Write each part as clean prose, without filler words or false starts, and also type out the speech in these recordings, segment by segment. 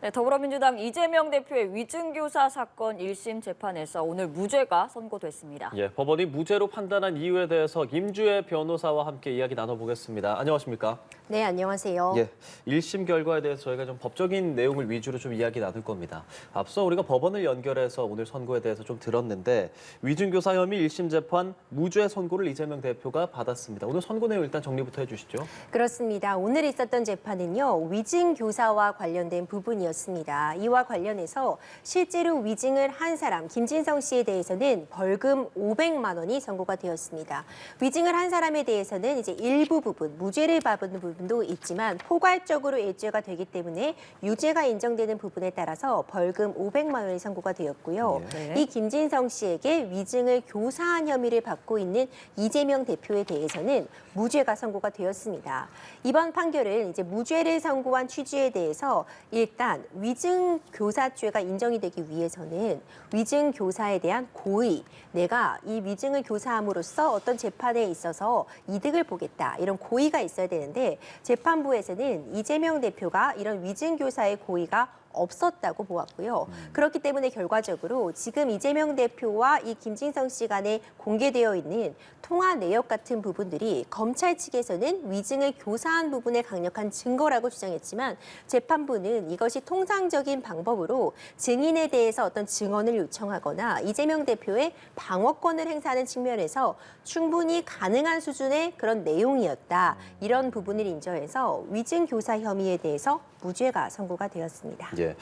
네, 더불어민주당 이재명 대표의 위증교사 사건 1심 재판에서 오늘 무죄가 선고됐습니다. 예, 법원이 무죄로 판단한 이유에 대해서 임주혜 변호사와 함께 이야기 나눠보겠습니다. 안녕하십니까? 네, 안녕하세요. 예, 1심 결과에 대해서 저희가 좀 법적인 내용을 위주로 좀 이야기 나눌 겁니다. 앞서 우리가 법원을 연결해서 오늘 선고에 대해서 좀 들었는데 위증교사 혐의 1심 재판 무죄 선고를 이재명 대표가 받았습니다. 오늘 선고 내용 일단 정리부터 해주시죠. 그렇습니다. 오늘 있었던 재판은요, 위증교사와 관련된 부분이었습니다. 이와 관련해서 실제로 위증을 한 사람, 김진성 씨에 대해서는 벌금 500만 원이 선고가 되었습니다. 위증을 한 사람에 대해서는 이제 일부 부분, 무죄를 받은 부분도 있지만 포괄적으로 일죄가 되기 때문에 유죄가 인정되는 부분에 따라서 벌금 500만 원이 선고가 되었고요. 네. 이 김진성 씨에게 위증을 교사한 혐의를 받고 있는 이재명 대표에 대해서는 무죄가 선고가 되었습니다. 이번 판결은 이제 무죄를 선고한 취지에 대해서 일단 위증 교사죄가 인정이 되기 위해서는 위증 교사에 대한 고의, 내가 이 위증을 교사함으로써 어떤 재판에 있어서 이득을 보겠다, 이런 고의가 있어야 되는데 재판부에서는 이재명 대표가 이런 위증 교사의 고의가 없었다고 보았고요. 그렇기 때문에 결과적으로 지금 이재명 대표와 이 김진성 씨 간에 공개되어 있는 통화 내역 같은 부분들이 검찰 측에서는 위증을 교사한 부분의 강력한 증거라고 주장했지만 재판부는 이것이 통상적인 방법으로 증인에 대해서 어떤 증언을 요청하거나 이재명 대표의 방어권을 행사하는 측면에서 충분히 가능한 수준의 그런 내용이었다. 이런 부분을 인정해서 위증 교사 혐의에 대해서 무죄가 선고가 되었습니다. 예,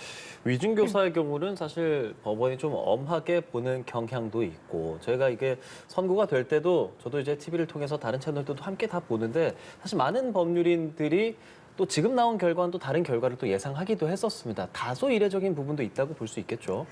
위증교사의 경우는 사실 법원이 좀 엄하게 보는 경향도 있고 저희가 이게 선고가 될 때도 저도 이제 TV를 통해서 다른 채널들도 함께 다 보는데 사실 많은 법률인들이 또 지금 나온 결과는 또 다른 결과를 또 예상하기도 했었습니다. 다소 이례적인 부분도 있다고 볼 수 있겠죠.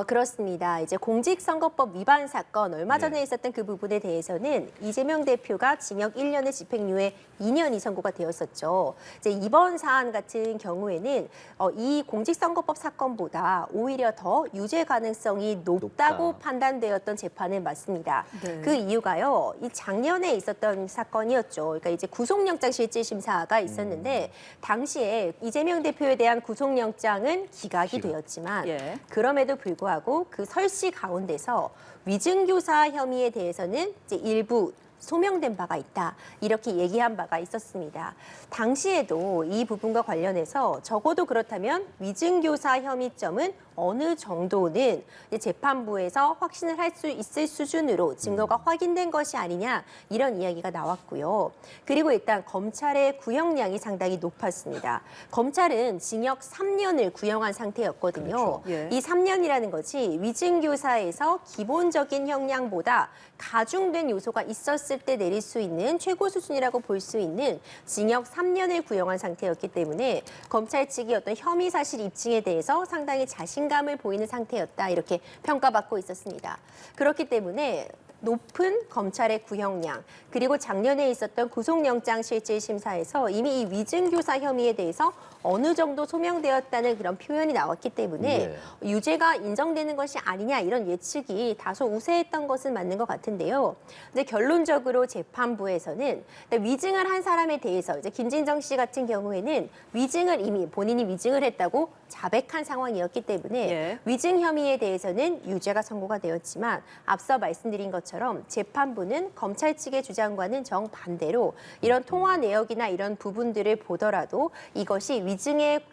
그렇습니다. 이제 공직선거법 위반 사건 얼마 전에 있었던 그 부분에 대해서는 이재명 대표가 징역 1년에 집행유예 2년이 선고가 되었었죠. 이제 이번 사안 같은 경우에는 이 공직선거법 사건보다 오히려 더 유죄 가능성이 높다고 판단되었던 재판은 맞습니다. 네. 그 이유가요. 이 작년에 있었던 사건이었죠. 그러니까 이제 구속영장 실질심사가 있었는데 당시에 이재명 대표에 대한 구속영장은 기각이 되었지만 예. 그럼에도 불구하고 그 설씨 가운데서 위증교사 혐의에 대해서는 이제 일부 소명된 바가 있다. 이렇게 얘기한 바가 있었습니다. 당시에도 이 부분과 관련해서 적어도 그렇다면 위증교사 혐의점은 어느 정도는 재판부에서 확신을 할 수 있을 수준으로 증거가 확인된 것이 아니냐 이런 이야기가 나왔고요. 그리고 일단 검찰의 구형량이 상당히 높았습니다. 검찰은 징역 3년을 구형한 상태였거든요. 그렇죠. 예. 이 3년이라는 것이 위증교사에서 기본적인 형량보다 가중된 요소가 있었을 때 내릴 수 있는 최고 수준이라고 볼 수 있는 징역 3년을 구형한 상태였기 때문에 검찰 측이 어떤 혐의 사실 입증에 대해서 상당히 자신감을 보이는 상태였다 이렇게 평가받고 있었습니다. 그렇기 때문에 높은 검찰의 구형량 그리고 작년에 있었던 구속영장 실질심사에서 이미 이 위증교사 혐의에 대해서 어느 정도 소명되었다는 그런 표현이 나왔기 때문에 유죄가 인정되는 것이 아니냐 이런 예측이 다소 우세했던 것은 맞는 것 같은데요. 근데 결론적으로 재판부에서는 위증을 한 사람에 대해서 이제 김진정 씨 같은 경우에는 위증을 이미 본인이 위증을 했다고 자백한 상황이었기 때문에 예. 위증 혐의에 대해서는 유죄가 선고가 되었지만 앞서 말씀드린 것처럼 재판부는 검찰 측의 주장과는 정반대로 이런 통화 내역이나 이런 부분들을 보더라도 이것이 위증의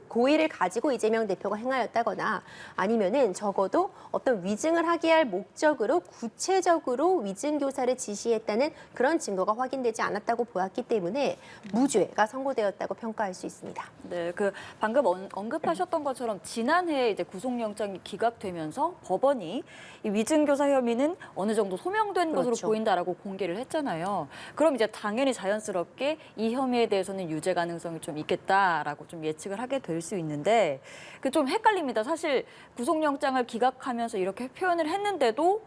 고의를 가지고 이재명 대표가 행하였다거나 아니면은 적어도 어떤 위증을 하게 할 목적으로 구체적으로 위증 교사를 지시했다는 그런 증거가 확인되지 않았다고 보았기 때문에 무죄가 선고되었다고 평가할 수 있습니다. 네, 그 방금 언급하셨던 것처럼 지난해 이제 구속영장이 기각되면서 법원이 이 위증교사 혐의는 어느 정도 소명된 것으로 그렇죠. 보인다라고 공개를 했잖아요. 그럼 이제 당연히 자연스럽게 이 혐의에 대해서는 유죄 가능성이 좀 있겠다라고 좀 예측을 하게 될 수 있는데 그 좀 헷갈립니다. 사실 구속영장을 기각하면서 이렇게 표현을 했는데도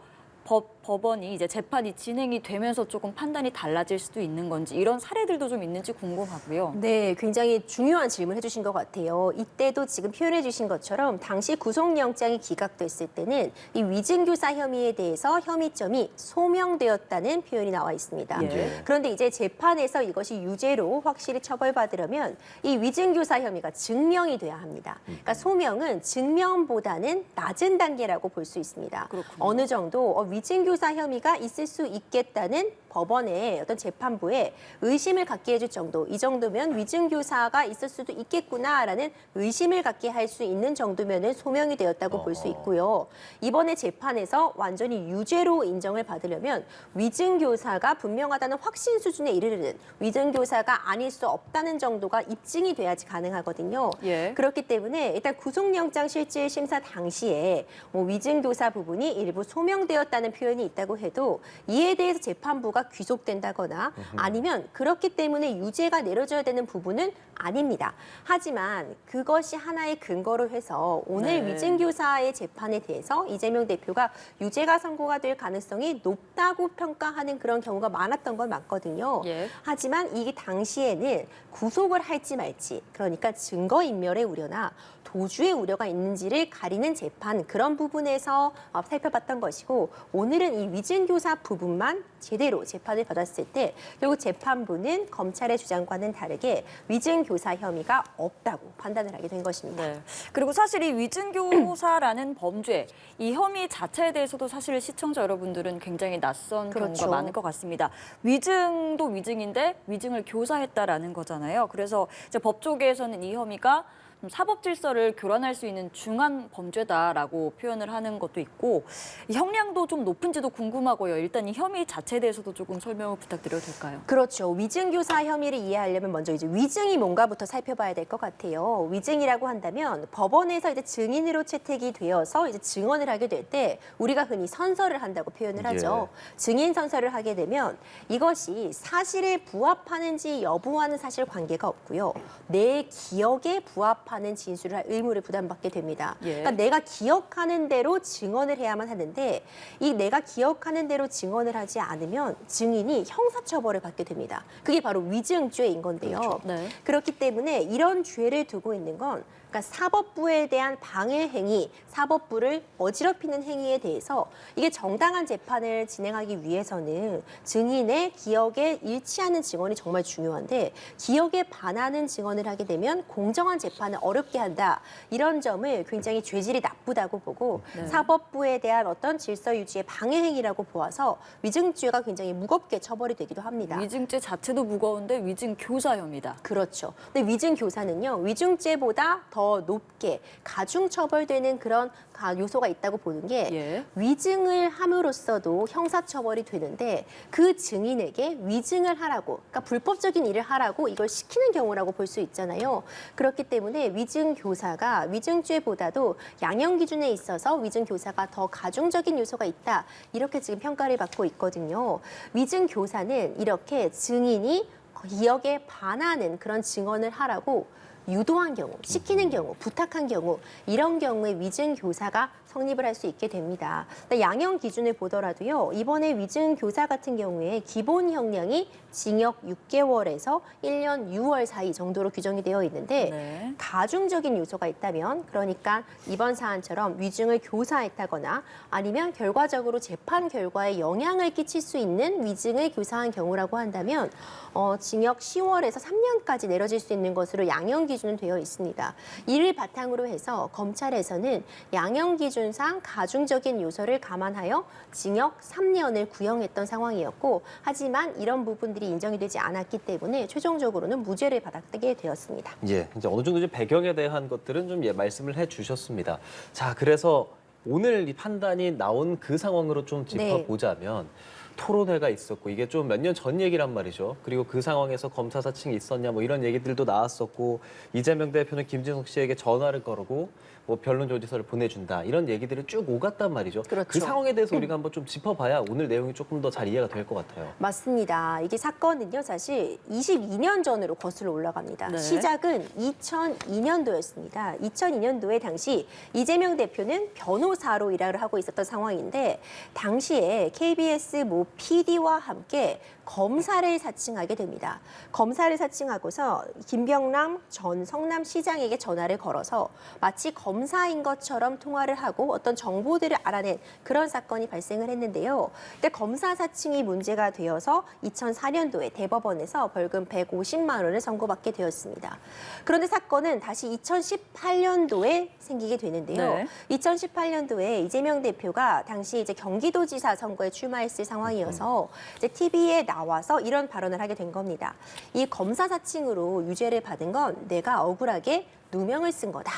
법원이 이제 재판이 진행이 되면서 조금 판단이 달라질 수도 있는 건지 이런 사례들도 좀 있는지 궁금하고요. 네, 굉장히 중요한 질문 해주신 것 같아요. 이때도 지금 표현해 주신 것처럼 당시 구속영장이 기각됐을 때는 이 위증교사 혐의에 대해서 혐의점이 소명되었다는 표현이 나와 있습니다. 예. 그런데 이제 재판에서 이것이 유죄로 확실히 처벌받으려면 이 위증교사 혐의가 증명이 돼야 합니다. 그러니까 소명은 증명보다는 낮은 단계라고 볼 수 있습니다. 그렇군요. 어느 정도 위증교사 혐의가 있을 수 있겠다는 법원의 어떤 재판부에 의심을 갖게 해줄 정도, 이 정도면 위증교사가 있을 수도 있겠구나라는 의심을 갖게 할 수 있는 정도면은 소명이 되었다고 볼 수 있고요. 이번에 재판에서 완전히 유죄로 인정을 받으려면 위증교사가 분명하다는 확신 수준에 이르는 위증교사가 아닐 수 없다는 정도가 입증이 돼야지 가능하거든요. 예. 그렇기 때문에 일단 구속영장 실질 심사 당시에 뭐 위증교사 부분이 일부 소명되었다는 표현이 있다고 해도 이에 대해서 재판부가 귀속된다거나 아니면 그렇기 때문에 유죄가 내려져야 되는 부분은 아닙니다. 하지만 그것이 하나의 근거로 해서 오늘 네. 위증교사의 재판에 대해서 이재명 대표가 유죄가 선고가 될 가능성이 높다고 평가하는 그런 경우가 많았던 건 맞거든요. 예. 하지만 이 당시에는 구속을 할지 말지, 그러니까 증거인멸의 우려나 도주의 우려가 있는지를 가리는 재판, 그런 부분에서 살펴봤던 것이고, 오늘은 이 위증교사 부분만 제대로 재판을 받았을 때 결국 재판부는 검찰의 주장과는 다르게 위증교사 혐의가 없다고 판단을 하게 된 것입니다. 네. 그리고 사실 이 위증교사라는 범죄, 이 혐의 자체에 대해서도 사실 시청자 여러분들은 굉장히 낯선 그렇죠. 경우가 많을 것 같습니다. 위증도 위증인데 위증을 교사했다라는 거잖아요. 그래서 이제 법 쪽에서는 이 혐의가 좀 사법 질서를 교란할 수 있는 중한 범죄다라고 표현을 하는 것도 있고, 이 형량도 좀 높은지도 궁금하고요. 일단 이 혐의 자체에 대해서도 조금 설명을 부탁드려도 될까요? 그렇죠. 위증교사 혐의를 이해하려면 먼저 이제 위증이 뭔가부터 살펴봐야 될 것 같아요. 위증이라고 한다면 법원에서 이제 증인으로 채택이 되어서 이제 증언을 하게 될 때 우리가 흔히 선서를 한다고 표현을 하죠. 증인 선서를 하게 되면 이것이 사실에 부합하는지 여부와는 사실 관계가 없고요. 내 기억에 부합하는 진술을 할 의무를 부담받게 됩니다. 예. 그러니까 내가 기억하는 대로 증언을 해야만 하는데 이 내가 기억하는 대로 증언을 하지 않으면 증인이 형사처벌을 받게 됩니다. 그게 바로 위증죄인 건데요. 그렇죠. 네. 그렇기 때문에 이런 죄를 두고 있는 건 그러니까 사법부에 대한 방해 행위, 사법부를 어지럽히는 행위에 대해서 이게 정당한 재판을 진행하기 위해서는 증인의 기억에 일치하는 증언이 정말 중요한데 기억에 반하는 증언을 하게 되면 공정한 재판을 어렵게 한다. 이런 점을 굉장히 죄질이 나쁘다고 보고 네. 사법부에 대한 어떤 질서 유지의 방해 행위라고 보아서 위증죄가 굉장히 무겁게 처벌이 되기도 합니다. 위증죄 자체도 무거운데 위증교사 혐의다. 그렇죠. 근데 위증교사는요, 위증죄보다 더 높게 가중 처벌되는 그런 요소가 있다고 보는 게 예. 위증을 함으로써도 형사처벌이 되는데 그 증인에게 위증을 하라고, 그러니까 불법적인 일을 하라고 이걸 시키는 경우라고 볼 수 있잖아요. 그렇기 때문에 위증교사가 위증죄보다도 양형 기준에 있어서 위증교사가 더 가중적인 요소가 있다. 이렇게 지금 평가를 받고 있거든요. 위증교사는 이렇게 증인이 기억에 반하는 그런 증언을 하라고 유도한 경우, 시키는 경우, 부탁한 경우 이런 경우에 위증교사가 성립을 할 수 있게 됩니다. 양형 기준을 보더라도요. 이번에 위증교사 같은 경우에 기본 형량이 징역 6개월에서 1년 6월 사이 정도로 규정이 되어 있는데 네. 가중적인 요소가 있다면 그러니까 이번 사안처럼 위증을 교사했다거나 아니면 결과적으로 재판 결과에 영향을 끼칠 수 있는 위증을 교사한 경우라고 한다면 징역 10월에서 3년까지 내려질 수 있는 것으로 양형 기준은 되어 있습니다. 이를 바탕으로 해서 검찰에서는 양형 기준상 가중적인 요소를 감안하여 징역 3년을 구형했던 상황이었고 하지만 이런 부분들이 인정이 되지 않았기 때문에 최종적으로는 무죄를 받게 되었습니다. 예, 이제 어느 정도 이제 배경에 대한 것들은 좀 말씀을 해주셨습니다. 자, 그래서 오늘 이 판단이 나온 그 상황으로 좀 짚어보자면 토론회가 있었고 이게 좀 몇 년 전 얘기란 말이죠. 그리고 그 상황에서 검사 사칭이 있었냐 뭐 이런 얘기들도 나왔었고 이재명 대표는 김진석 씨에게 전화를 걸고 뭐 변론 조지서를 보내준다 이런 얘기들이 쭉 오갔단 말이죠. 그렇죠. 그 상황에 대해서 우리가 한번 좀 짚어봐야 오늘 내용이 조금 더 잘 이해가 될 것 같아요. 맞습니다. 이게 사건은요, 사실 22년 전으로 거슬러 올라갑니다. 네. 시작은 2002년도였습니다. 2002년도에 당시 이재명 대표는 변호사로 일을 하고 있었던 상황인데 당시에 KBS 모 PD와 함께 검사를 사칭하게 됩니다. 검사를 사칭하고서 김병남 전 성남시장에게 전화를 걸어서 마치 검사인 것처럼 통화를 하고 어떤 정보들을 알아낸 그런 사건이 발생을 했는데요. 근데 검사 사칭이 문제가 되어서 2004년도에 대법원에서 벌금 150만 원을 선고받게 되었습니다. 그런데 사건은 다시 2018년도에 생기게 되는데요. 네. 2018년도에 이재명 대표가 당시 이제 경기도지사 선거에 출마했을 상황이어서 이제 TV에 나와서 이런 발언을 하게 된 겁니다. 이 검사 사칭으로 유죄를 받은 건 내가 억울하게 누명을 쓴 거다.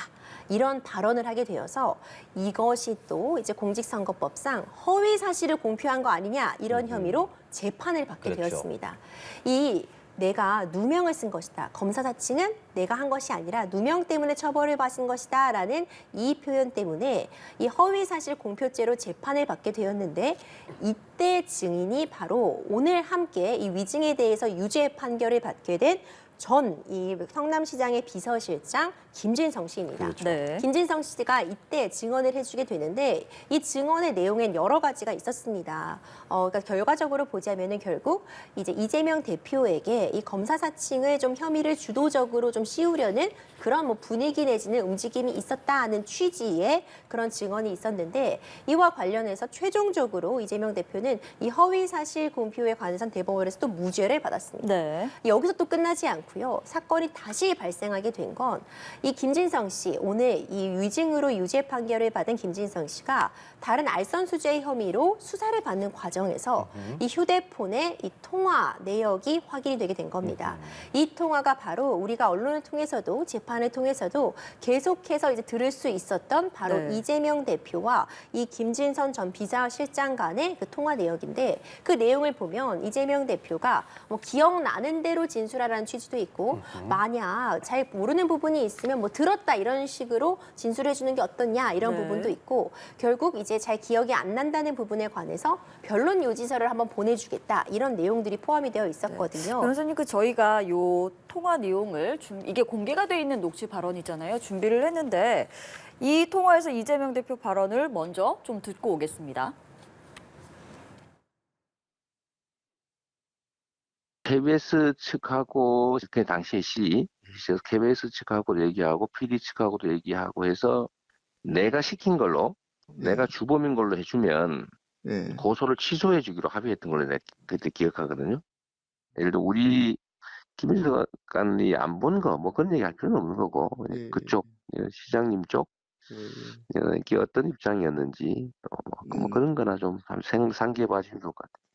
이런 발언을 하게 되어서 이것이 또 이제 공직선거법상 허위 사실을 공표한 거 아니냐 이런 혐의로 재판을 받게 그렇죠. 되었습니다. 이 내가 누명을 쓴 것이다. 검사 사칭은 내가 한 것이 아니라 누명 때문에 처벌을 받은 것이다 라는 이 표현 때문에 이 허위사실 공표죄로 재판을 받게 되었는데 이때 증인이 바로 오늘 함께 이 위증에 대해서 유죄 판결을 받게 된 전 이 성남시장의 비서실장 김진성 씨입니다. 네. 김진성 씨가 이때 증언을 해주게 되는데 이 증언의 내용엔 여러 가지가 있었습니다. 그러니까 결과적으로 보자면은 결국 이제 이재명 대표에게 이 검사 사칭을 좀 혐의를 주도적으로 좀 씌우려는 그런 뭐 분위기 내지는 움직임이 있었다는 취지의 그런 증언이 있었는데 이와 관련해서 최종적으로 이재명 대표는 이 허위 사실 공표에 관해서 대법원에서 또 무죄를 받았습니다. 네. 여기서 또 끝나지 않고요. 사건이 다시 발생하게 된 건 이 김진성 씨, 오늘 이 위증으로 유죄 판결을 받은 김진성 씨가 다른 알선수재 혐의로 수사를 받는 과정에서 이 휴대폰의 이 통화 내역이 확인이 되게 된 겁니다. 이 통화가 바로 우리가 언론을 통해서도 재판을 통해서도 계속해서 이제 들을 수 있었던 바로 네. 이재명 대표와 이 김진선 전 비서실장 간의 그 통화 내역인데 그 내용을 보면 이재명 대표가 뭐 기억나는 대로 진술하라는 취지도 있고 만약 잘 모르는 부분이 있으면 뭐 들었다 이런 식으로 진술해 주는 게 어떻냐 이런 네. 부분도 있고 결국 이제 잘 기억이 안 난다는 부분에 관해서 변론 요지서를 한번 보내주겠다 이런 내용들이 포함이 되어 있었거든요. 변호사님, 저희가 요 통화 내용을 이게 공개가 돼 있는 녹취 발언이잖아요. 준비를 했는데 이 통화에서 이재명 대표 발언을 먼저 좀 듣고 오겠습니다. KBS 측하고 그 당시에 KBS 측하고도 얘기하고 PD 측하고도 얘기하고 해서 내가 시킨 걸로 내가 주범인 걸로 해주면 고소를 취소해 주기로 합의했던 걸로 내가 그때 기억하거든요. 예를 들어 우리 김일성관이 안 본 거 뭐 그런 얘기할 필요는 없는 거고 그쪽 시장님 쪽 이게 어떤 입장이었는지 뭐 그런 거나 좀 상기해 봐주면 좋을 것 같아요.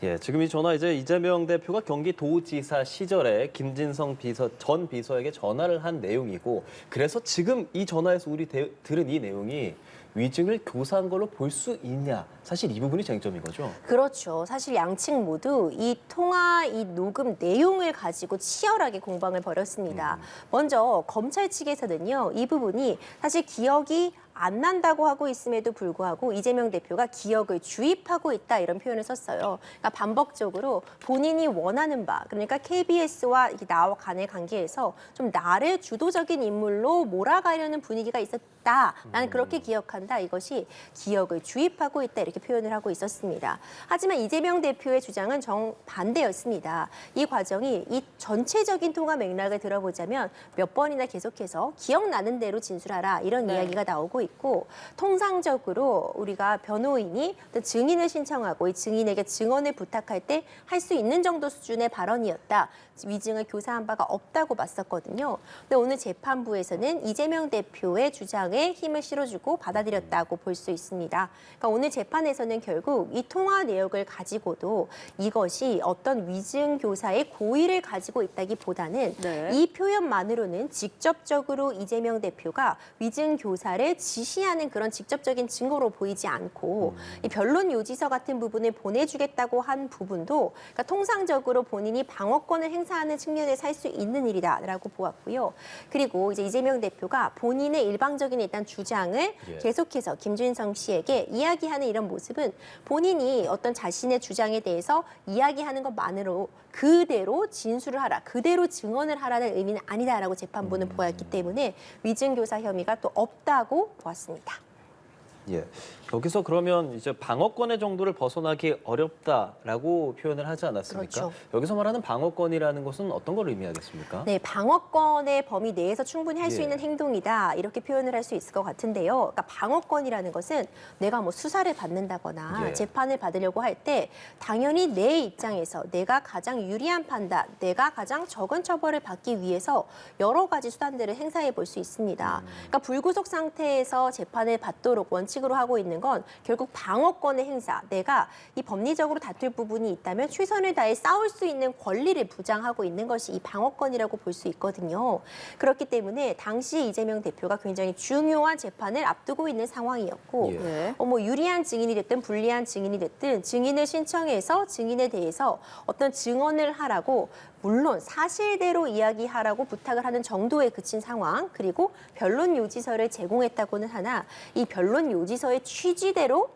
예, 지금 이 전화 이제 이재명 대표가 경기도지사 시절에 김진성 전 비서에게 전화를 한 내용이고 그래서 지금 이 전화에서 우리 들은 이 내용이 위증을 교사한 걸로 볼 수 있냐. 사실 이 부분이 쟁점인 거죠. 그렇죠. 사실 양측 모두 이 통화, 이 녹음 내용을 가지고 치열하게 공방을 벌였습니다. 먼저 검찰 측에서는요. 이 부분이 사실 기억이 안 난다고 하고 있음에도 불구하고 이재명 대표가 기억을 주입하고 있다 이런 표현을 썼어요. 그러니까 반복적으로 본인이 원하는 바, 그러니까 KBS와 나와 간의 관계에서 좀 나를 주도적인 인물로 몰아가려는 분위기가 있었다. 나는 그렇게 기억한다. 이것이 기억을 주입하고 있다 이렇게 표현을 하고 있었습니다. 하지만 이재명 대표의 주장은 정반대였습니다. 이 과정이 이 전체적인 통화 맥락을 들어보자면 몇 번이나 계속해서 기억나는 대로 진술하라 이런 이야기가 나오고 있고 통상적으로 우리가 변호인이 어떤 증인을 신청하고 이 증인에게 증언을 부탁할 때 할 수 있는 정도 수준의 발언이었다. 위증을 교사한 바가 없다고 봤었거든요. 근데 오늘 재판부에서는 이재명 대표의 주장에 힘을 실어주고 받아들였다고 볼 수 있습니다. 그러니까 오늘 재판에서는 결국 이 통화 내역을 가지고도 이것이 어떤 위증 교사의 고의를 가지고 있다기보다는 이 표현만으로는 직접적으로 이재명 대표가 위증 교사를 지시하는 그런 직접적인 증거로 보이지 않고 이 변론 요지서 같은 부분을 보내주겠다고 한 부분도 그러니까 통상적으로 본인이 방어권을 행사하는 측면에서 할 수 있는 일이다라고 보았고요. 그리고 이제 이재명 대표가 본인의 일방적인 일단 주장을 예. 계속해서 김진성 씨에게 이야기하는 이런 모습은 본인이 어떤 자신의 주장에 대해서 이야기하는 것만으로 그대로 진술을 하라, 그대로 증언을 하라는 의미는 아니다라고 재판부는 보았기 때문에 위증교사 혐의가 또 없다고 보았습니다. 예. 여기서 그러면 이제 방어권의 정도를 벗어나기 어렵다라고 표현을 하지 않았습니까? 그렇죠. 여기서 말하는 방어권이라는 것은 어떤 걸 의미하겠습니까? 네, 방어권의 범위 내에서 충분히 할 수 예. 있는 행동이다 이렇게 표현을 할 수 있을 것 같은데요. 그러니까 방어권이라는 것은 내가 뭐 수사를 받는다거나 예. 재판을 받으려고 할 때 당연히 내 입장에서 내가 가장 유리한 판단, 내가 가장 적은 처벌을 받기 위해서 여러 가지 수단들을 행사해 볼 수 있습니다. 그러니까 불구속 상태에서 재판을 받도록 원칙으로 하고 있는 건 결국 방어권의 행사, 내가 이 법리적으로 다툴 부분이 있다면 최선을 다해 싸울 수 있는 권리를 부장하고 있는 것이 이 방어권이라고 볼 수 있거든요. 그렇기 때문에 당시 이재명 대표가 굉장히 중요한 재판을 앞두고 있는 상황이었고 예. 네. 뭐 유리한 증인이 됐든 불리한 증인이 됐든 증인을 신청해서 증인에 대해서 어떤 증언을 하라고 물론 사실대로 이야기하라고 부탁을 하는 정도에 그친 상황, 그리고 변론 요지서를 제공했다고는 하나 이 변론 요지서의 취지대로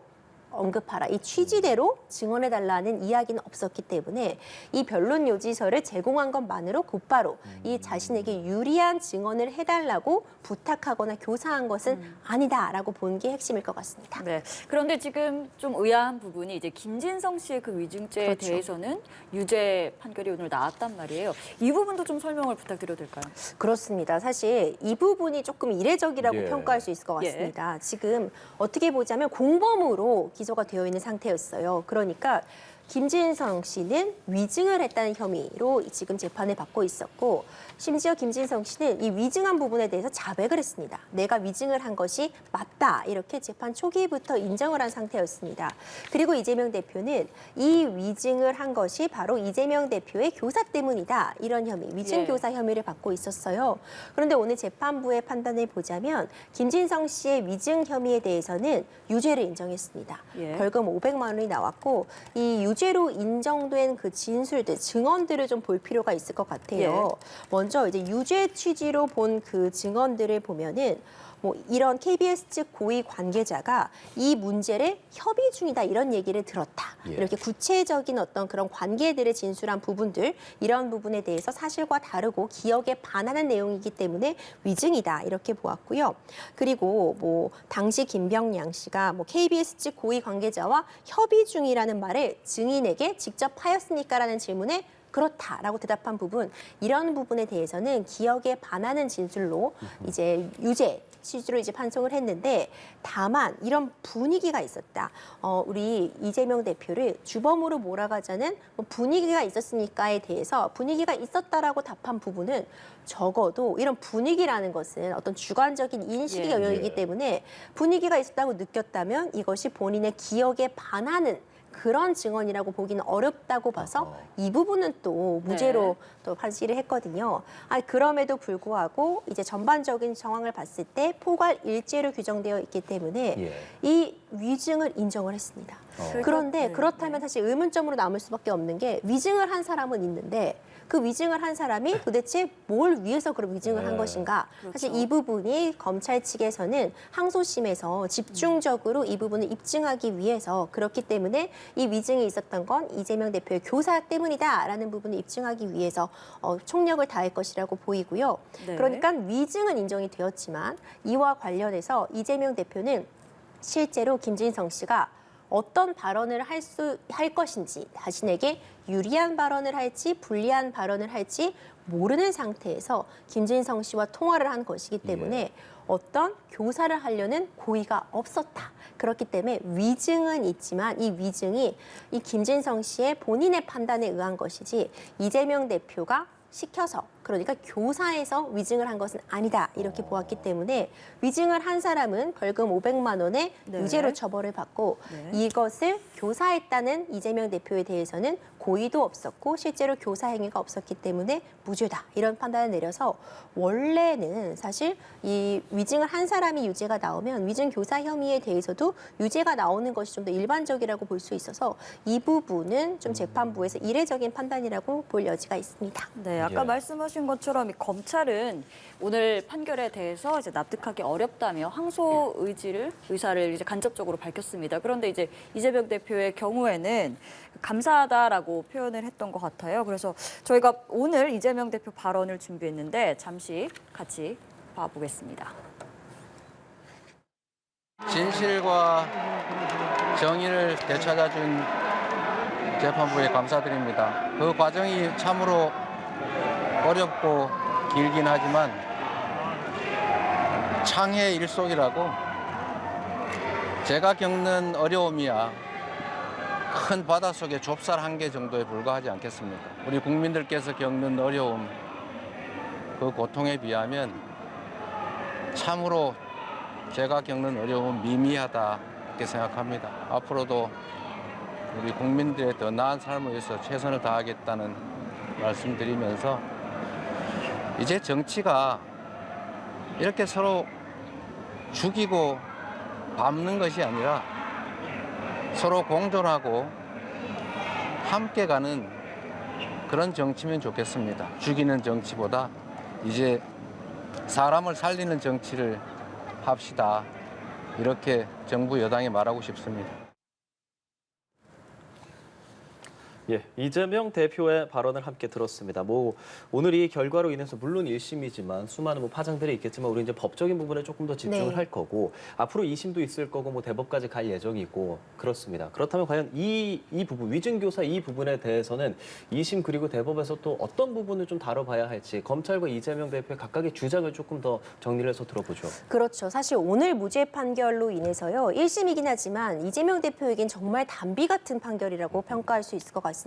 언급하라, 이 취지대로 증언해달라는 이야기는 없었기 때문에 이 변론 요지서를 제공한 것만으로 곧바로 이 자신에게 유리한 증언을 해달라고 부탁하거나 교사한 것은 아니다라고 본 게 핵심일 것 같습니다. 네. 그런데 지금 좀 의아한 부분이 이제 김진성 씨의 그 위증죄에 그렇죠. 대해서는 유죄 판결이 오늘 나왔단 말이에요. 이 부분도 좀 설명을 부탁드려도 될까요? 그렇습니다. 사실 이 부분이 조금 이례적이라고 예. 평가할 수 있을 것 같습니다. 지금 어떻게 보자면 공범으로 기소가 되어 있는 상태였어요. 그러니까 김진성 씨는 위증을 했다는 혐의로 지금 재판을 받고 있었고 심지어 김진성 씨는 이 위증한 부분에 대해서 자백을 했습니다. 내가 위증을 한 것이 맞다. 이렇게 재판 초기부터 인정을 한 상태였습니다. 그리고 이재명 대표는 이 위증을 한 것이 바로 이재명 대표의 교사 때문이다. 이런 혐의, 위증 교사 혐의를 받고 있었어요. 그런데 오늘 재판부의 판단을 보자면 김진성 씨의 위증 혐의에 대해서는 유죄를 인정했습니다. 예. 벌금 500만 원이 나왔고 이 유죄로 인정된 그 진술들, 증언들을 좀 볼 필요가 있을 것 같아요. 먼저 이제 유죄 취지로 본 그 증언들을 보면은 뭐 이런 KBS 측 고위 관계자가 이 문제를 협의 중이다 이런 얘기를 들었다. 예. 이렇게 구체적인 어떤 그런 관계들을 진술한 부분들 이런 부분에 대해서 사실과 다르고 기억에 반하는 내용이기 때문에 위증이다 이렇게 보았고요. 그리고 뭐 당시 김병량 씨가 뭐 KBS 측 고위 관계자와 협의 중이라는 말을 증인에게 직접 하였습니까라는 질문에 그렇다라고 대답한 부분, 이런 부분에 대해서는 기억에 반하는 진술로 이제 유죄 취지로 이제 판송을 했는데 다만 이런 분위기가 있었다. 우리 이재명 대표를 주범으로 몰아가자는 뭐 분위기가 있었습니까에 대해서 분위기가 있었다라고 답한 부분은 적어도 이런 분위기라는 것은 어떤 주관적인 인식의 예. 영역이기 때문에 분위기가 있었다고 느꼈다면 이것이 본인의 기억에 반하는 그런 증언이라고 보기는 어렵다고 봐서 이 부분은 또 무죄로 또 판시를 했거든요. 그럼에도 불구하고 이제 전반적인 정황을 봤을 때 포괄 일죄로 규정되어 있기 때문에 예. 이 위증을 인정을 했습니다. 그런데 네. 그렇다면 사실 의문점으로 남을 수밖에 없는 게 위증을 한 사람은 있는데 그 위증을 한 사람이 도대체 뭘 위해서 그런 위증을 한 네. 것인가. 그렇죠. 사실 이 부분이 검찰 측에서는 항소심에서 집중적으로 이 부분을 입증하기 위해서 그렇기 때문에 이 위증이 있었던 건 이재명 대표의 교사 때문이다라는 부분을 입증하기 위해서 총력을 다할 것이라고 보이고요. 네. 그러니까 위증은 인정이 되었지만 이와 관련해서 이재명 대표는 실제로 김진성 씨가 어떤 발언을 할 것인지 자신에게 유리한 발언을 할지 불리한 발언을 할지 모르는 상태에서 김진성 씨와 통화를 한 것이기 때문에 어떤 교사를 하려는 고의가 없었다. 그렇기 때문에 위증은 있지만 이 위증이 이 김진성 씨의 본인의 판단에 의한 것이지 이재명 대표가 시켜서 그러니까 교사에서 위증을 한 것은 아니다 이렇게 보았기 때문에 위증을 한 사람은 벌금 500만 원의 네. 유죄로 처벌을 받고 네. 이것을 교사했다는 이재명 대표에 대해서는 고의도 없었고 실제로 교사 행위가 없었기 때문에 무죄다 이런 판단을 내려서 원래는 사실 이 위증을 한 사람이 유죄가 나오면 위증 교사 혐의에 대해서도 유죄가 나오는 것이 좀 더 일반적이라고 볼 수 있어서 이 부분은 좀 재판부에서 이례적인 판단이라고 볼 여지가 있습니다. 네, 아까 예. 말씀하신 것처럼 이 검찰은 오늘 판결에 대해서 이제 납득하기 어렵다며 항소 의사를 이제 간접적으로 밝혔습니다. 그런데 이제 이재명 대표의 경우에는 감사하다라고 표현을 했던 것 같아요. 그래서 저희가 오늘 이재명 대표 발언을 준비했는데 잠시 같이 봐보겠습니다. 진실과 정의를 되찾아준 재판부에 감사드립니다. 그 과정이 참으로 어렵고 길긴 하지만 창의 일속이라고 제가 겪는 어려움이야 큰 바닷속의 좁쌀 한 개 정도에 불과하지 않겠습니까? 우리 국민들께서 겪는 어려움, 그 고통에 비하면 참으로 제가 겪는 어려움은 미미하다 이렇게 생각합니다. 앞으로도 우리 국민들의 더 나은 삶을 위해서 최선을 다하겠다는 말씀드리면서 이제 정치가 이렇게 서로 죽이고 밟는 것이 아니라 서로 공존하고 함께 가는 그런 정치면 좋겠습니다. 죽이는 정치보다 이제 사람을 살리는 정치를 합시다. 이렇게 정부 여당에 말하고 싶습니다. 예, 이재명 대표의 발언을 함께 들었습니다. 오늘 이 결과로 인해서 물론 1심이지만 수많은 파장들이 있겠지만 우리 이제 법적인 부분에 조금 더 집중을 네. 할 거고 앞으로 2심도 있을 거고 대법까지 갈 예정이고 그렇습니다. 그렇다면 과연 이 부분 위증교사 이 부분에 대해서는 2심 그리고 대법에서 또 어떤 부분을 좀 다뤄봐야 할지 검찰과 이재명 대표의 각각의 주장을 조금 더 정리를 해서 들어보죠. 그렇죠. 사실 오늘 무죄 판결로 인해서요. 1심이긴 하지만 이재명 대표에겐 정말 단비 같은 판결이라고 평가할 수 있을 것 같습니다.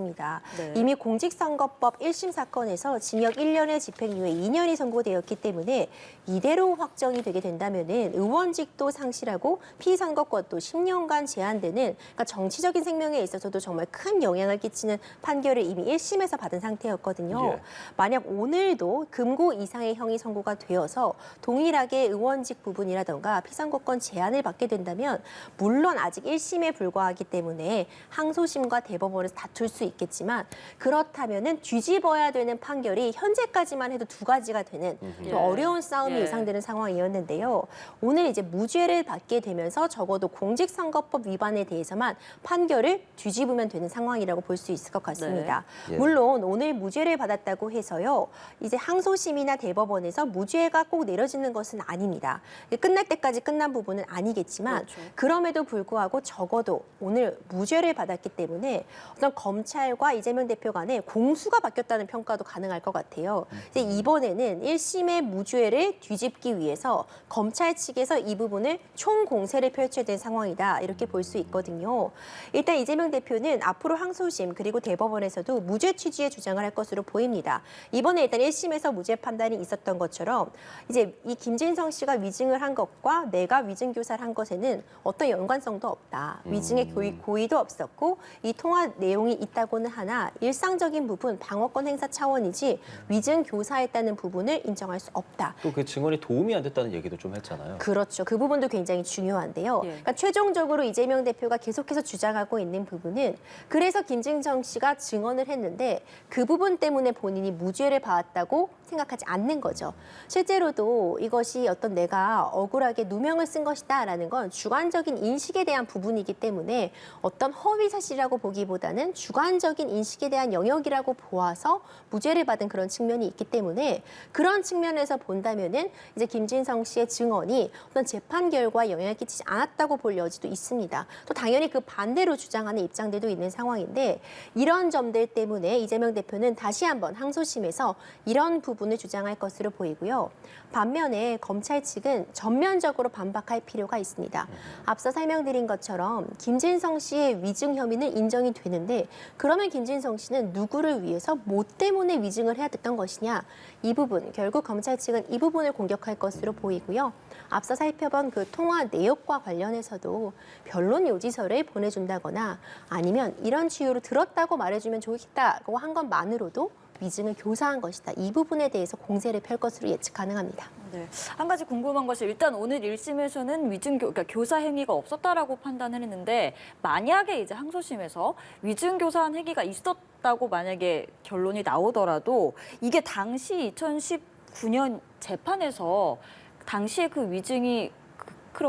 네. 이미 공직선거법 1심 사건에서 징역 1년에 집행유예 2년이 선고되었기 때문에 이대로 확정이 되게 된다면은 의원직도 상실하고 피선거권도 10년간 제한되는 그러니까 정치적인 생명에 있어서도 정말 큰 영향을 끼치는 판결을 이미 1심에서 받은 상태였거든요. 예. 만약 오늘도 금고 이상의 형이 선고가 되어서 동일하게 의원직 부분이라던가 피선거권 제한을 받게 된다면 물론 아직 1심에 불과하기 때문에 항소심과 대법원에서 다툴 수 있겠지만 그렇다면은 뒤집어야 되는 판결이 현재까지만 해도 두 가지가 되는 좀 예. 어려운 싸움이 예. 예상되는 상황이었는데요. 오늘 이제 무죄를 받게 되면서 적어도 공직선거법 위반에 대해서만 판결을 뒤집으면 되는 상황이라고 볼 수 있을 것 같습니다. 네. 예. 물론 오늘 무죄를 받았다고 해서요. 이제 항소심이나 대법원에서 무죄가 꼭 내려지는 것은 아닙니다. 끝날 때까지 끝난 부분은 아니겠지만 그렇죠. 그럼에도 불구하고 적어도 오늘 무죄를 받았기 때문에 어떤 검찰과 이재명 대표 간에 공수가 바뀌었다는 평가도 가능할 것 같아요. 이제 이번에는 1심의 무죄를 뒤집기 위해서 검찰 측에서 이 부분을 총공세를 펼쳐야 되는 상황이다. 이렇게 볼 수 있거든요. 일단 이재명 대표는 앞으로 항소심 그리고 대법원에서도 무죄 취지의 주장을 할 것으로 보입니다. 이번에 일단 1심에서 무죄 판단이 있었던 것처럼 이제 이 김진성 씨가 위증을 한 것과 내가 위증 교사를 한 것에는 어떤 연관성도 없다. 위증의 고의도 없었고 이 통화 내용이 있다고는 하나 일상적인 부분 방어권 행사 차원이지 위증 교사했다는 부분을 인정할 수 없다. 또 그 증언이 도움이 안 됐다는 얘기도 좀 했잖아요. 그렇죠. 그 부분도 굉장히 중요한데요. 예. 그러니까 최종적으로 이재명 대표가 계속해서 주장하고 있는 부분은 그래서 김진성 씨가 증언을 했는데 그 부분 때문에 본인이 무죄를 받았다고 생각하지 않는 거죠. 실제로도 이것이 어떤 내가 억울하게 누명을 쓴 것이다라는 건 주관적인 인식에 대한 부분이기 때문에 어떤 허위 사실이라고 보기보다는 주관적인 인식에 대한 영역이라고 보아서 무죄를 받은 그런 측면이 있기 때문에 그런 측면에서 본다면은 이제 김진성 씨의 증언이 어떤 재판 결과에 영향을 끼치지 않았다고 볼 여지도 있습니다. 또 당연히 그 반대로 주장하는 입장들도 있는 상황인데 이런 점들 때문에 이재명 대표는 다시 한번 항소심에서 이런 부분 부분을 주장할 것으로 보이고요. 반면에 검찰 측은 전면적으로 반박할 필요가 있습니다. 앞서 설명드린 것처럼 김진성 씨의 위증 혐의는 인정이 되는데 그러면 김진성 씨는 누구를 위해서 뭐 때문에 위증을 해야 됐던 것이냐. 이 부분, 결국 검찰 측은 이 부분을 공격할 것으로 보이고요. 앞서 살펴본 그 통화 내역과 관련해서도 변론 요지서를 보내준다거나 아니면 이런 취유로 들었다고 말해주면 좋겠다고 한 것만으로도 위증을 교사한 것이다. 이 부분에 대해서 공세를 펼 것으로 예측 가능합니다. 네. 한 가지 궁금한 것이 일단 오늘 1심에서는 그러니까 교사 행위가 없었다라고 판단을 했는데 만약에 이제 항소심에서 위증 교사한 행위가 있었다고 만약에 결론이 나오더라도 이게 당시 2019년 재판에서 당시에 그 위증이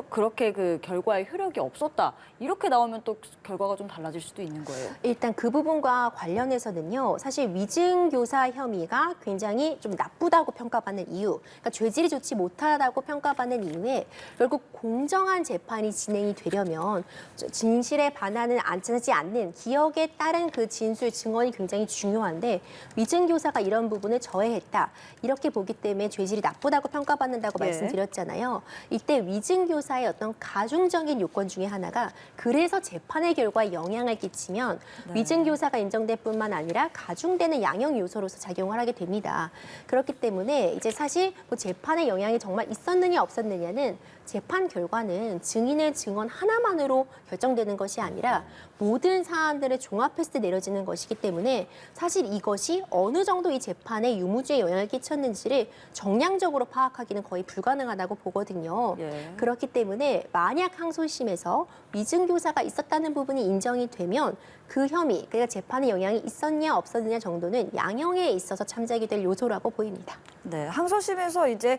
그렇게 그 결과에 효력이 없었다. 이렇게 나오면 또 결과가 좀 달라질 수도 있는 거예요. 일단 그 부분과 관련해서는요. 사실 위증교사 혐의가 굉장히 좀 나쁘다고 평가받는 이유, 그러니까 죄질이 좋지 못하다고 평가받는 이유에 결국 공정한 재판이 진행이 되려면 진실에 반하는 않지 않는 기억에 따른 그 진술 증언이 굉장히 중요한데 위증교사가 이런 부분을 저해했다. 이렇게 보기 때문에 죄질이 나쁘다고 평가받는다고 네. 말씀드렸잖아요. 이때 위증교사의 어떤 가중적인 요건 중에 하나가 그래서 재판의 결과에 영향을 끼치면 네. 위증교사가 인정될 뿐만 아니라 가중되는 양형 요소로서 작용을 하게 됩니다. 그렇기 때문에 이제 사실 뭐 재판에 영향이 정말 있었느냐 없었느냐는 재판 결과는 증인의 증언 하나만으로 결정되는 것이 아니라 모든 사안들을 종합했을 때 내려지는 것이기 때문에 사실 이것이 어느 정도 이 재판에 유무죄에 영향을 끼쳤는지를 정량적으로 파악하기는 거의 불가능하다고 보거든요. 예. 그렇기 때문에 만약 항소심에서 위증교사가 있었다는 부분이 인정이 되면 그 혐의, 그러니까 재판에 영향이 있었냐 없었느냐 정도는 양형에 있어서 참작이 될 요소라고 보입니다. 네, 항소심에서 이제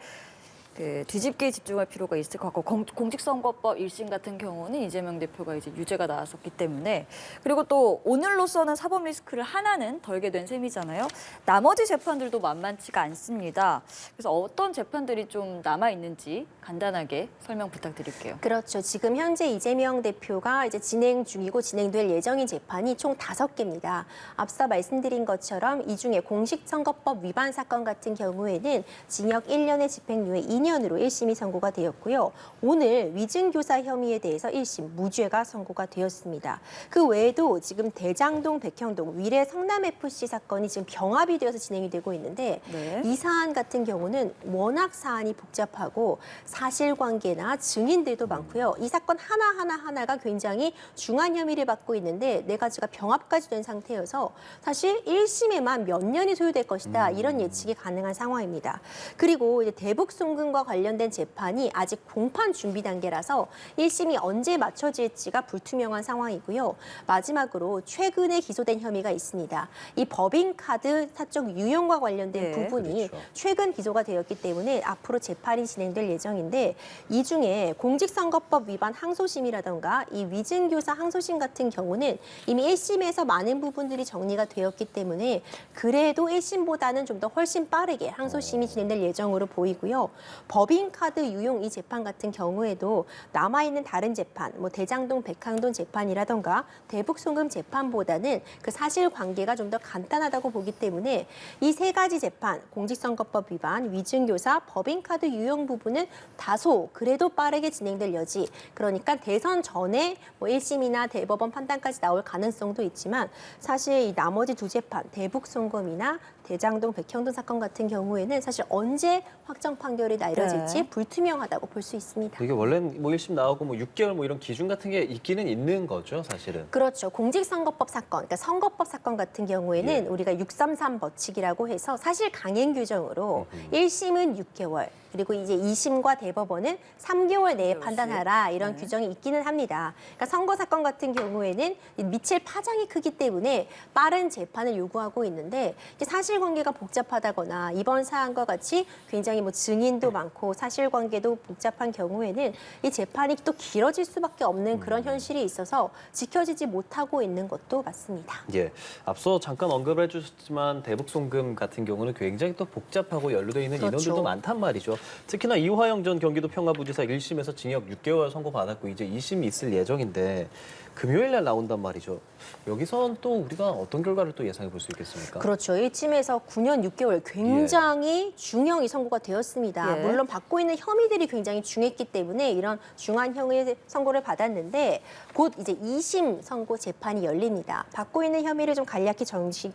그 뒤집기에 집중할 필요가 있을 것 같고 공직선거법 1심 같은 경우는 이재명 대표가 이제 유죄가 나왔었기 때문에 그리고 또 오늘로서는 사법 리스크를 하나는 덜게 된 셈이잖아요. 나머지 재판들도 만만치가 않습니다. 그래서 어떤 재판들이 좀 남아 있는지 간단하게 설명 부탁드릴게요. 그렇죠. 지금 현재 이재명 대표가 이제 진행 중이고 진행될 예정인 재판이 총 5개입니다. 앞서 말씀드린 것처럼 이 중에 공직선거법 위반 사건 같은 경우에는 징역 1년의 집행유예 2년으로 1심이 선고가 되었고요. 오늘 위증교사 혐의에 대해서 1심 무죄가 선고가 되었습니다. 그 외에도 지금 대장동, 백현동, 위례 성남FC 사건이 지금 병합이 되어서 진행이 되고 있는데 네. 이 사안 같은 경우는 워낙 사안이 복잡하고 사실관계나 증인들도 많고요. 이 사건 하나가 굉장히 중한 혐의를 받고 있는데 네 가지가 병합까지 된 상태여서 사실 1심에만 몇 년이 소요될 것이다. 이런 예측이 가능한 상황입니다. 그리고 이제 대북 송금과 관련된 재판이 아직 공판 준비 단계라서 1심이 언제 맞춰질지가 불투명한 상황이고요. 마지막으로 최근에 기소된 혐의가 있습니다. 이 법인카드 사적 유용과 관련된 네. 부분이 그렇죠. 최근 기소가 되었기 때문에 앞으로 재판이 진행될 예정인데 이 중에 공직선거법 위반 항소심이라던가 이 위증교사 항소심 같은 경우는 이미 1심에서 많은 부분들이 정리가 되었기 때문에 그래도 1심보다는 좀 더 훨씬 빠르게 항소심이 진행될 예정으로 보이고요. 법인카드 유용 이 재판 같은 경우에도 남아있는 다른 재판, 뭐 대장동, 백항동 재판이라던가 대북송금 재판보다는 그 사실관계가 좀 더 간단하다고 보기 때문에 이 3가지 재판, 공직선거법 위반, 위증교사, 법인카드 유용 부분은 다소 그래도 빠르게 진행될 여지. 그러니까 대선 전에 뭐 1심이나 대법원 판단까지 나올 가능성도 있지만 사실 이 나머지 2 재판, 대북송금이나 대장동, 백현동 사건 같은 경우에는 사실 언제 확정 판결이 내려질지 네. 불투명하다고 볼 수 있습니다. 이게 원래는 뭐 1심 나오고 뭐 6개월 뭐 이런 기준 같은 게 있기는 있는 거죠, 사실은. 그렇죠. 공직선거법 사건, 그러니까 선거법 사건 같은 경우에는 예. 우리가 633 법칙이라고 해서 사실 강행 규정으로 1심은 6개월, 그리고 이제 2심과 대법원은 3개월 내에 그렇지. 판단하라 이런 네. 규정이 있기는 합니다. 그러니까 선거 사건 같은 경우에는 미칠 파장이 크기 때문에 빠른 재판을 요구하고 있는데 이게 사실관계가 복잡하다거나 이번 사안과 같이 굉장히 뭐 증인도 많고 사실관계도 복잡한 경우에는 이 재판이 또 길어질 수밖에 없는 그런 현실이 있어서 지켜지지 못하고 있는 것도 맞습니다. 예, 앞서 잠깐 언급을 해주셨지만 대북송금 같은 경우는 굉장히 또 복잡하고 연루되어 있는 그렇죠. 인원들도 많단 말이죠. 특히나 이화영 전 경기도 평화부지사 1심에서 징역 6개월 선고받았고 이제 2심이 있을 예정인데 금요일 날 나온단 말이죠. 여기선 또 우리가 어떤 결과를 또 예상해 볼 수 있겠습니까? 그렇죠. 1심에서 1심에서 9년 6개월 굉장히 중형이 선고가 되었습니다. 예. 물론 받고 있는 혐의들이 굉장히 중했기 때문에 이런 중한형의 선고를 받았는데 곧 이제 2심 선고 재판이 열립니다. 받고 있는 혐의를 좀 간략히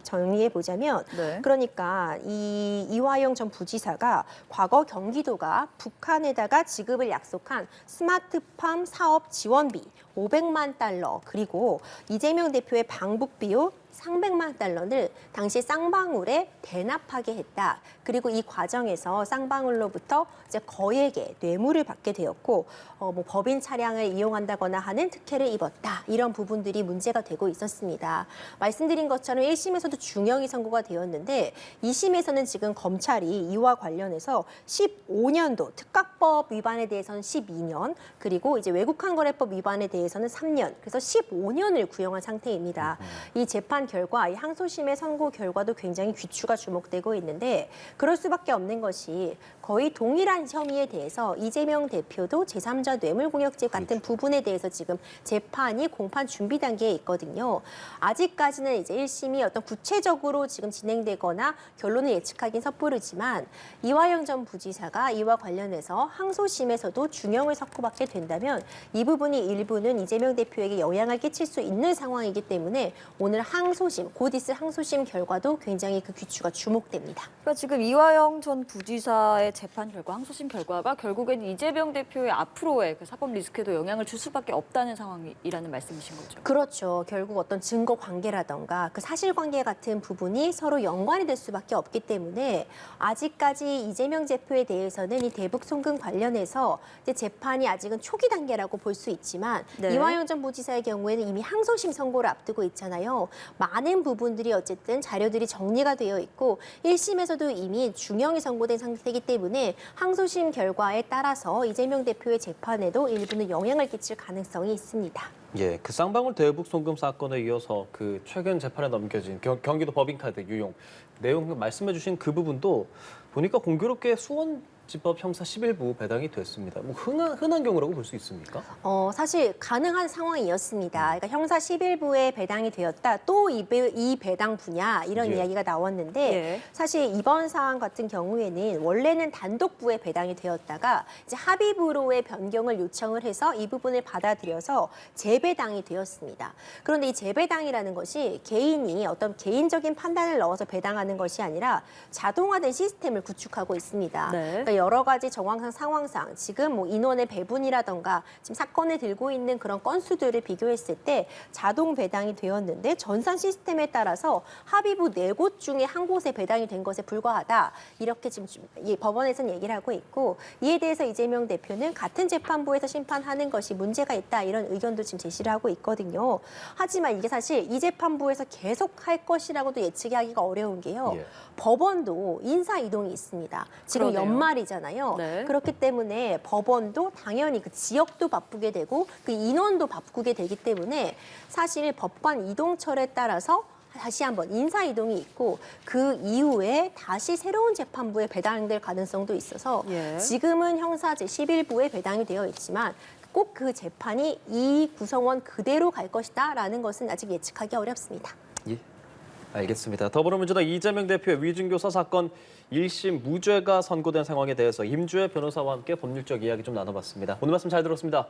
정리해 보자면 네. 그러니까 이 이화영 전 부지사가 과거 경기도가 북한에다가 지급을 약속한 스마트팜 사업 지원비 500만 달러 그리고 이재명 대표의 방북 비용 300만 달러를 당시 쌍방울에 대납하게 했다. 그리고 이 과정에서 쌍방울로부터 이제 거액의 뇌물을 받게 되었고 뭐 법인 차량을 이용한다거나 하는 특혜를 입었다. 이런 부분들이 문제가 되고 있었습니다. 말씀드린 것처럼 1심에서도 중형이 선고가 되었는데 2심에서는 지금 검찰이 이와 관련해서 15년도 특가법 위반에 대해서는 12년 그리고 이제 외국환거래법 위반에 대해서는 3년 그래서 15년을 구형한 상태입니다. 이 재판 결과 이 항소심의 선고 결과도 굉장히 귀추가 주목되고 있는데 그럴 수밖에 없는 것이 거의 동일한 혐의에 대해서 이재명 대표도 제3자 뇌물공여죄 같은 부분에 대해서 지금 재판이 공판 준비 단계에 있거든요. 아직까지는 이제 1심이 어떤 구체적으로 지금 진행되거나 결론을 예측하긴 섣부르지만 이화영 전 부지사가 이와 관련해서 항소심에서도 중형을 선고받게 된다면 이 부분이 일부는 이재명 대표에게 영향을 끼칠 수 있는 상황이기 때문에 오늘 항소심, 곧 있을 항소심 결과도 굉장히 그 귀추가 주목됩니다. 그러니까 지금 이화영 전 부지사의 재판 결과, 항소심 결과가 결국엔 이재명 대표의 앞으로의 그 사법 리스크에도 영향을 줄 수밖에 없다는 상황이라는 말씀이신 거죠. 그렇죠. 결국 어떤 증거 관계라던가 그 사실관계 같은 부분이 서로 연관이 될 수밖에 없기 때문에 아직까지 이재명 대표에 대해서는 이 대북 송금 관련해서 이제 재판이 아직은 초기 단계라고 볼 수 있지만 네. 이화영 전 부지사의 경우에는 이미 항소심 선고를 앞두고 있잖아요. 많은 부분들이 어쨌든 자료들이 정리가 되어 있고 1심에서도 이미 중형이 선고된 상태이기 때문에 항소심 결과에 따라서 이재명 대표의 재판에도 일부는 영향을 끼칠 가능성이 있습니다. 예, 그 쌍방울 대북 송금 사건에 이어서 그 최근 재판에 넘겨진 경기도 법인카드 유용 내용 말씀해주신 그 부분도 보니까 공교롭게 수원지법 형사 11부 배당이 됐습니다. 뭐 흔한 경우라고 볼 수 있습니까? 사실 가능한 상황이었습니다. 그러니까 형사 11부에 배당이 되었다. 또 이 배당 분야 이런 예. 이야기가 나왔는데 예. 사실 이번 사안 같은 경우에는 원래는 단독부에 배당이 되었다가 이제 합의부로의 변경을 요청을 해서 이 부분을 받아들여서 재배당이 되었습니다. 그런데 이 재배당이라는 것이 개인이 어떤 개인적인 판단을 넣어서 배당하는 것이 아니라 자동화된 시스템을 구축하고 있습니다. 네. 그러니까 여러 가지 정황상 상황상 지금 뭐 인원의 배분이라던가 지금 사건을 들고 있는 그런 건수들을 비교했을 때 자동 배당이 되었는데 전산 시스템에 따라서 합의부 4곳 중에 한 곳에 배당이 된 것에 불과하다. 이렇게 지금 법원에서는 얘기를 하고 있고 이에 대해서 이재명 대표는 같은 재판부에서 심판하는 것이 문제가 있다. 이런 의견도 지금 제시를 하고 있거든요. 하지만 이게 사실 이 재판부에서 계속 할 것이라고도 예측이 하기가 어려운 게요. 예. 법원도 인사 이동이 있습니다. 지금 그러네요. 연말이잖아요. 네. 그렇기 때문에 법원도 당연히 그 지역도 바꾸게 되고 그 인원도 바꾸게 되기 때문에 사실 법관 이동철에 따라서 다시 한번 인사 이동이 있고 그 이후에 다시 새로운 재판부에 배당될 가능성도 있어서 예. 지금은 형사제 11부에 배당이 되어 있지만 꼭 그 재판이 이 구성원 그대로 갈 것이다라는 것은 아직 예측하기 어렵습니다. 예. 알겠습니다. 더불어민주당 이재명 대표의 위증교사 사건 1심 무죄가 선고된 상황에 대해서 임주혜 변호사와 함께 법률적 이야기 좀 나눠봤습니다. 오늘 말씀 잘 들었습니다.